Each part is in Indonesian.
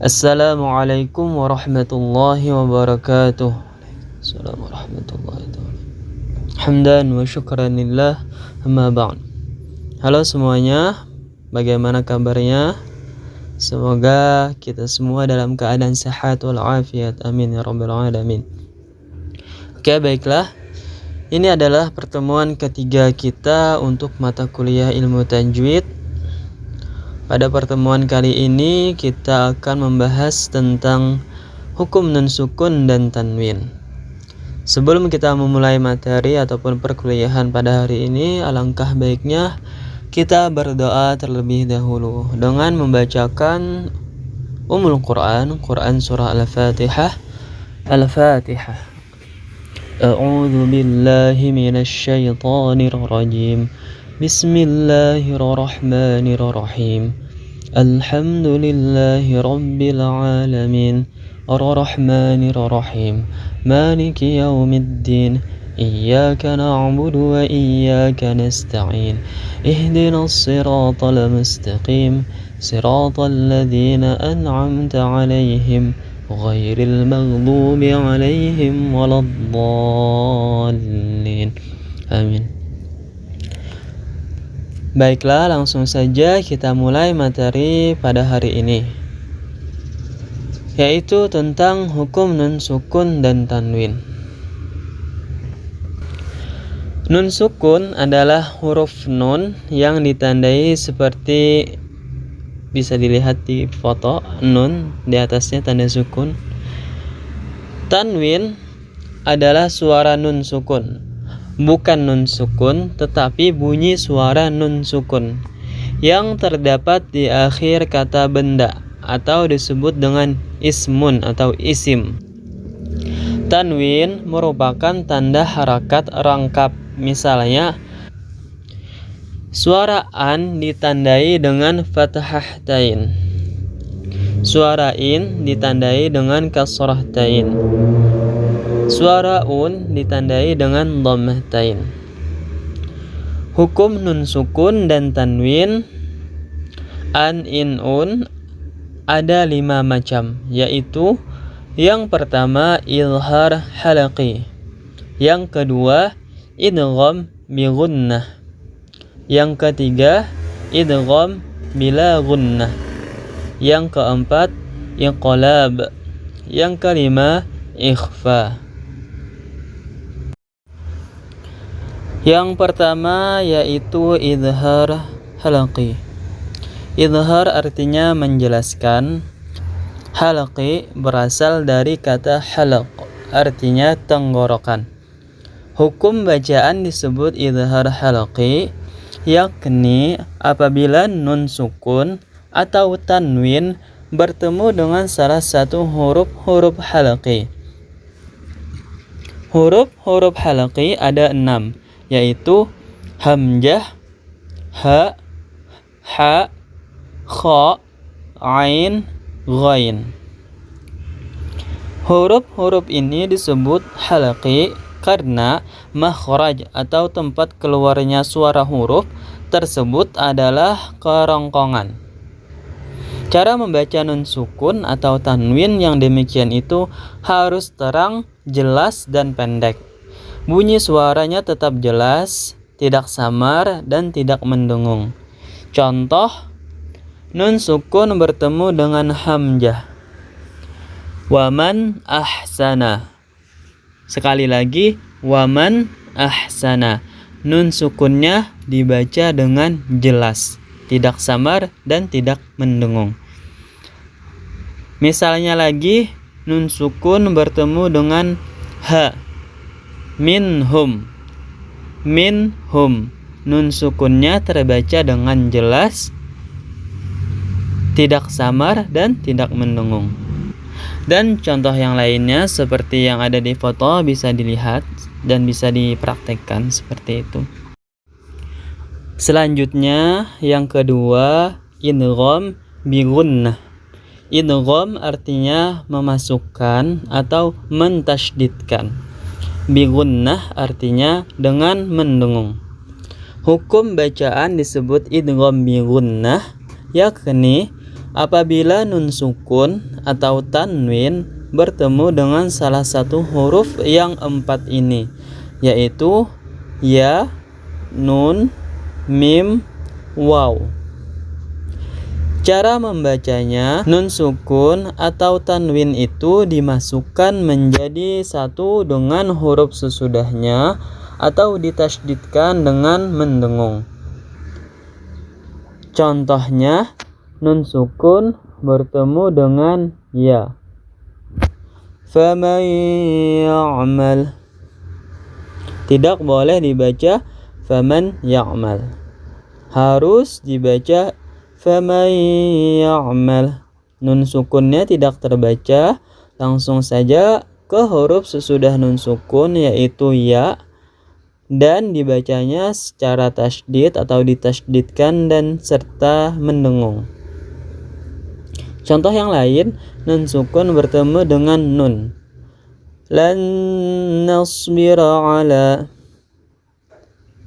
Assalamualaikum warahmatullahi wabarakatuh. Assalamualaikum warahmatullahi wabarakatuh. Hamdan wa syukran lillah, amma ba'd. Halo semuanya, bagaimana kabarnya? Semoga kita semua dalam keadaan sehat walafiat, amin ya rabbal alamin. Oke, baiklah. Ini adalah pertemuan ketiga kita untuk mata kuliah ilmu tajwid. Pada pertemuan kali ini kita akan membahas tentang hukum nun sukun dan tanwin. Sebelum kita memulai materi ataupun perkuliahan pada hari ini, alangkah baiknya kita berdoa terlebih dahulu dengan membacakan Quran surah Al-Fatihah. Al-Fatihah. A'udzu billahi minasy syaithanir rajim. Bismillahirrahmanirrahim. Alhamdulillahi rabbil alamin. Ar-Rahmanir-Rahim. Maliki yaumiddin. Iyyaka na'budu wa iyyaka nasta'in. Ihdinas siratal mustaqim. Siratal ladzina an'amta 'alaihim ghairil maghdubi 'alaihim waladdallin. Amin. Baiklah, langsung saja kita mulai materi pada hari ini, yaitu tentang hukum nun sukun dan tanwin. Nun sukun adalah huruf nun yang ditandai seperti bisa dilihat di foto, nun di atasnya tanda sukun. Tanwin adalah suara nun sukun, bukan nun sukun, tetapi bunyi suara nun sukun yang terdapat di akhir kata benda atau disebut dengan ismun atau isim. Tanwin merupakan tanda harakat rangkap. Misalnya, suara an ditandai dengan fathah tain, suara in ditandai dengan kasrah tain, suara un ditandai dengan dhammah tain. Hukum nun sukun dan tanwin an, in, un ada 5 macam, yaitu yang pertama izhar halaqi, yang kedua idgham bi gunnah, yang ketiga idgham bila gunnah, yang keempat iqlab, yang kelima ikhfa. Yang pertama yaitu izhar halaqi. Izhar artinya menjelaskan. Halaqi berasal dari kata halaq, artinya tenggorokan. Hukum bacaan disebut izhar halaqi, yakni apabila nun sukun atau tanwin bertemu dengan salah satu huruf halaqi. Huruf halaqi ada 6, yaitu hamzah, ha, ha, kha, ain, ghain. Huruf-huruf ini disebut halaqi karena makhraj atau tempat keluarnya suara huruf tersebut adalah kerongkongan. Cara membaca nun sukun atau tanwin yang demikian itu harus terang, jelas, dan pendek. Bunyi suaranya tetap jelas, tidak samar, dan tidak mendengung. Contoh, nun sukun bertemu dengan hamzah. Waman ahsana. Sekali lagi, waman ahsana. Nun sukunnya dibaca dengan jelas, tidak samar, dan tidak mendengung. Misalnya lagi, nun sukun bertemu dengan ha. Minhum. Minhum. Nun sukunnya terbaca dengan jelas, tidak samar, dan tidak mendengung. Dan contoh yang lainnya seperti yang ada di foto bisa dilihat dan bisa dipraktekkan seperti itu. Selanjutnya yang kedua, idgham bi gunnah. Idgham artinya memasukkan atau mentasydidkan. Bi gunnah artinya dengan mendengung. Hukum bacaan disebut idgham bi gunnah, yakni Apabila nun sukun atau tanwin bertemu dengan salah satu huruf yang 4 ini, yaitu ya, nun, mim, waw. Cara membacanya, nun sukun atau tanwin itu dimasukkan menjadi satu dengan huruf sesudahnya atau ditasydidkan dengan mendengung. Contohnya, nun sukun bertemu dengan ya. Faman ya'mal. Tidak boleh dibaca faman ya'mal. Harus dibaca faman ya'mal. Nun sukunnya tidak terbaca, langsung saja ke huruf sesudah nun sukun yaitu ya, dan dibacanya secara tasydid atau ditasydidkan dan serta mendengung. Contoh yang lain, nun sukun bertemu dengan nun. Lan nasbira ala.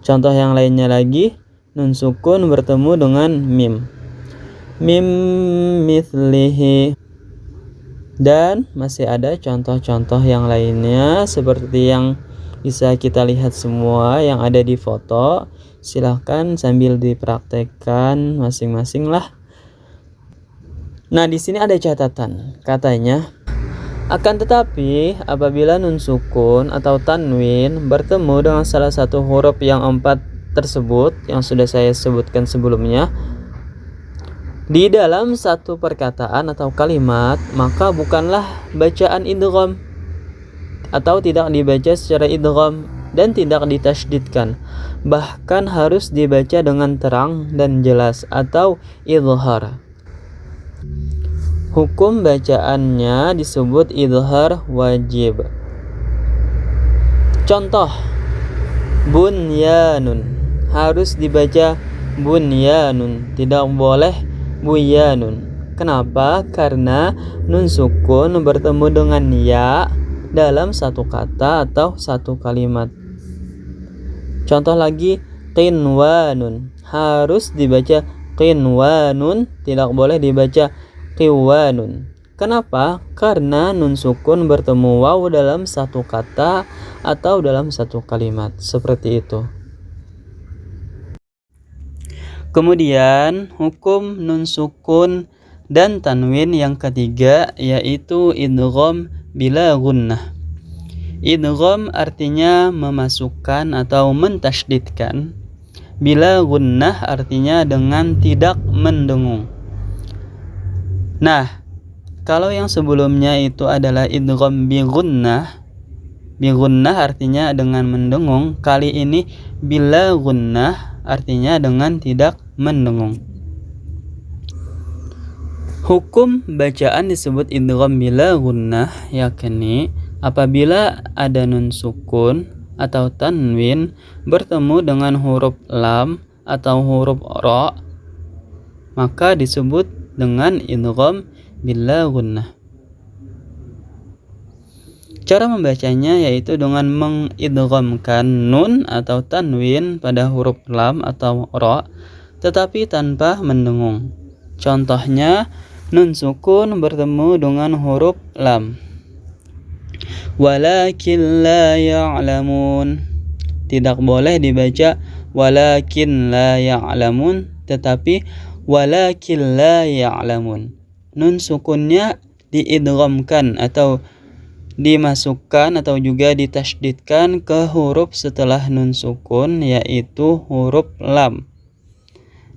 Contoh yang lainnya lagi, nun sukun bertemu dengan mim. Mim mithlihi. Dan masih ada contoh-contoh yang lainnya seperti yang bisa kita lihat semua yang ada di foto. Silahkan sambil dipraktekkan masing-masing lah. Nah, di sini ada catatan. Katanya, akan tetapi apabila nun sukun atau tanwin bertemu dengan salah satu huruf yang 4 tersebut yang sudah saya sebutkan sebelumnya di dalam satu perkataan atau kalimat, maka bukanlah bacaan idgham atau tidak dibaca secara idgham dan tidak ditasydidkan, bahkan harus dibaca dengan terang dan jelas atau idhar. Hukum bacaannya disebut idhar wajib. Contoh, bunyanun harus dibaca bunyanun, tidak boleh buyanun. Kenapa? Karena nun sukun bertemu dengan ya dalam satu kata atau satu kalimat. Contoh lagi, qinwanun harus dibaca qinwanun, tidak boleh dibaca qiwanun. Kenapa? Karena nun sukun bertemu waw dalam satu kata atau dalam satu kalimat. Seperti itu. Kemudian hukum nun sukun dan tanwin yang ketiga yaitu idgham bila gunnah. Idgham artinya memasukkan atau mentasydidkan. Bila gunnah artinya dengan tidak mendengung. Nah, kalau yang sebelumnya itu adalah idgham bi gunnah. Bi gunnah artinya dengan mendengung. Kali ini bila gunnah artinya dengan tidak mendengung. Hukum bacaan disebut idgham bila gunnah, yakni apabila ada nun sukun atau tanwin bertemu dengan huruf lam atau huruf ra, maka disebut dengan idgham bila gunnah. Cara membacanya yaitu dengan mengidghamkan nun atau tanwin pada huruf lam atau ra, tetapi tanpa mendengung. Contohnya, nun sukun bertemu dengan huruf lam. Walakin la ya'lamun. Tidak boleh dibaca walakin la ya'lamun, tetapi walakin la ya'lamun. Nun sukunnya diidghamkan atau dimasukkan atau juga ditasydidkan ke huruf setelah nun sukun yaitu huruf lam,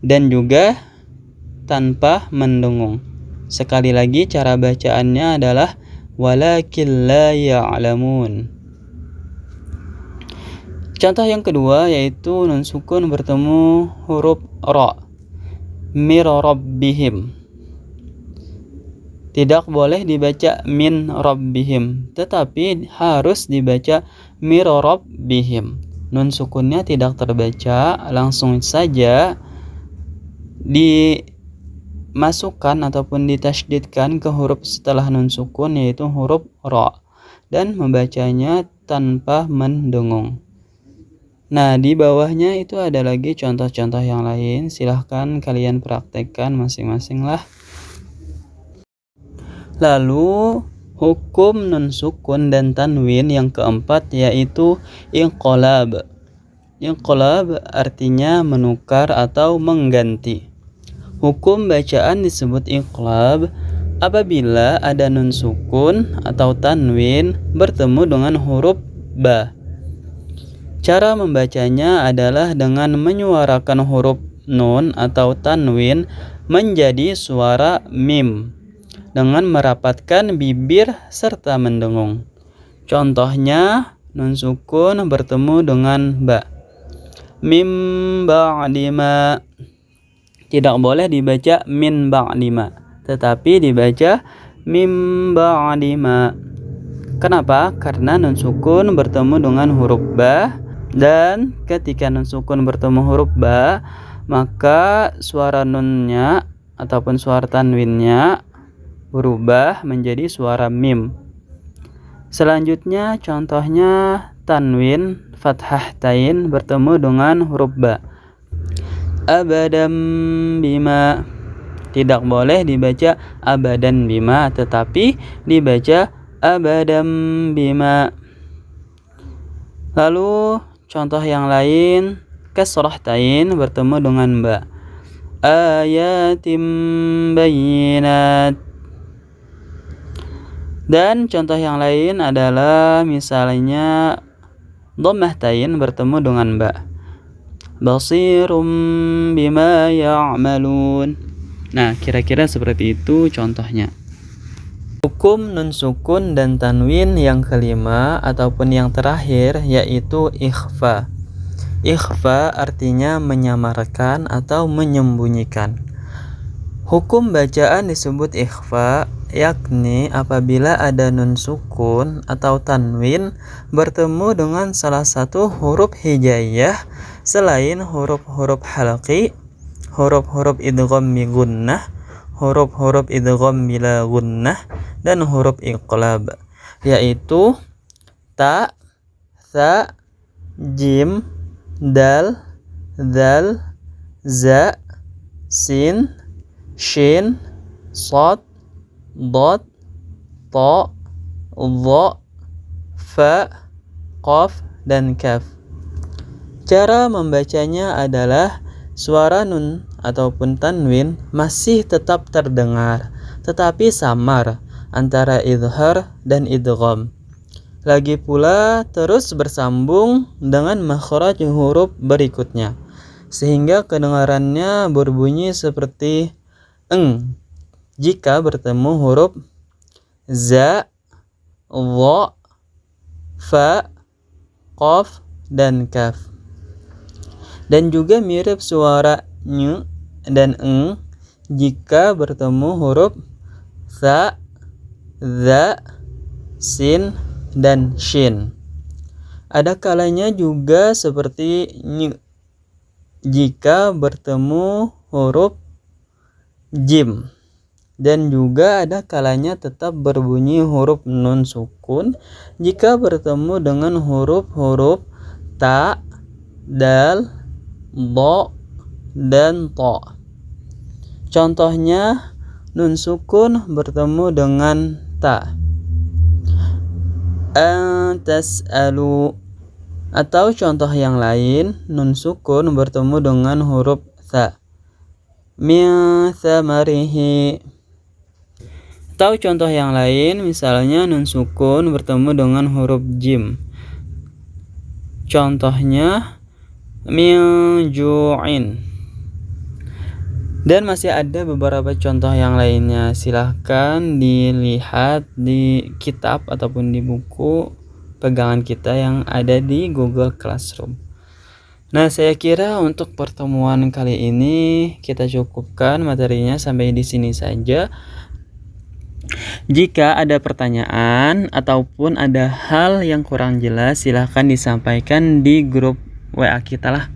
dan juga tanpa mendengung. Sekali lagi cara bacaannya adalah walakin la ya'lamun. Contoh yang kedua yaitu nun sukun bertemu huruf ra. Mir rabbihim. Tidak boleh dibaca min rabbihim, tetapi harus dibaca mir rabbihim. Nun sukunnya tidak terbaca, langsung saja dimasukkan ataupun ditasydidkan ke huruf setelah nun sukun yaitu huruf ra, dan membacanya tanpa mendengung. Nah, di bawahnya itu ada lagi contoh-contoh yang lain. Silahkan kalian praktekkan masing-masing lah. Lalu hukum nun sukun dan tanwin yang keempat yaitu inqalab. Inqalab artinya menukar atau mengganti. Hukum bacaan disebut inqalab apabila ada nun sukun atau tanwin bertemu dengan huruf ba. Cara membacanya adalah dengan menyuarakan huruf nun atau tanwin menjadi suara mim dengan merapatkan bibir serta mendengung. Contohnya, nun sukun bertemu dengan ba. Mim ba'di ma. Tidak boleh dibaca min ba'di ma, tetapi dibaca mim ba'di ma. Kenapa? Karena nun sukun bertemu dengan huruf ba, dan ketika nun sukun bertemu huruf ba, maka suara nunnya ataupun suara tanwinnya berubah menjadi suara mim. Selanjutnya contohnya tanwin fathah tain bertemu dengan huruf ba. Abadan bima. Tidak boleh dibaca abadan bima, tetapi dibaca abadan bima. Lalu contoh yang lain, kasrah tain bertemu dengan ba. Ayatim bayyinat. Dan contoh yang lain adalah misalnya dhammah tain bertemu dengan ba. Basirum bima ya'malun. Nah, kira-kira seperti itu contohnya. Hukum nun sukun dan tanwin yang kelima ataupun yang terakhir yaitu ikhfa. Ikhfa artinya menyamarkan atau menyembunyikan. Hukum bacaan disebut ikhfa, yakni apabila ada nun sukun atau tanwin bertemu dengan salah satu huruf hijaiyah selain huruf-huruf halqi, huruf-huruf idgham bi gunnah, huruf-huruf idgham bila gunnah, dan huruf inqalab, yaitu ta, tha, jim, dal, dzal, za, sin, shin, shad, dad, ta, dha, fa, qaf, dan kaf. Cara membacanya adalah suara nun ataupun tanwin masih tetap terdengar, tetapi samar antara idhar dan idgham. Lagi pula terus bersambung dengan makhraj huruf berikutnya, sehingga kedengarannya berbunyi seperti eng jika bertemu huruf za, dha, fa, qaf, dan kaf. Dan juga mirip suara ny dan eng jika bertemu huruf tha, dha, sin, dan shin. Ada kalanya juga seperti ny jika bertemu huruf jim, dan juga ada kalanya tetap berbunyi huruf nun sukun jika bertemu dengan huruf-huruf ta, dal, dha, dan ta. Contohnya nun sukun bertemu dengan ta. Tas'alu. Atau contoh yang lain, nun sukun bertemu dengan huruf tha. Min thamarihi. Atau contoh yang lain, misalnya nun sukun bertemu dengan huruf jim. Contohnya min ju'in. Dan masih ada beberapa contoh yang lainnya. Silahkan dilihat di kitab ataupun di buku pegangan kita yang ada di Google Classroom. Nah, saya kira untuk pertemuan kali ini kita cukupkan materinya sampai di sini saja. Jika ada pertanyaan ataupun ada hal yang kurang jelas, silahkan disampaikan di grup WA kita lah.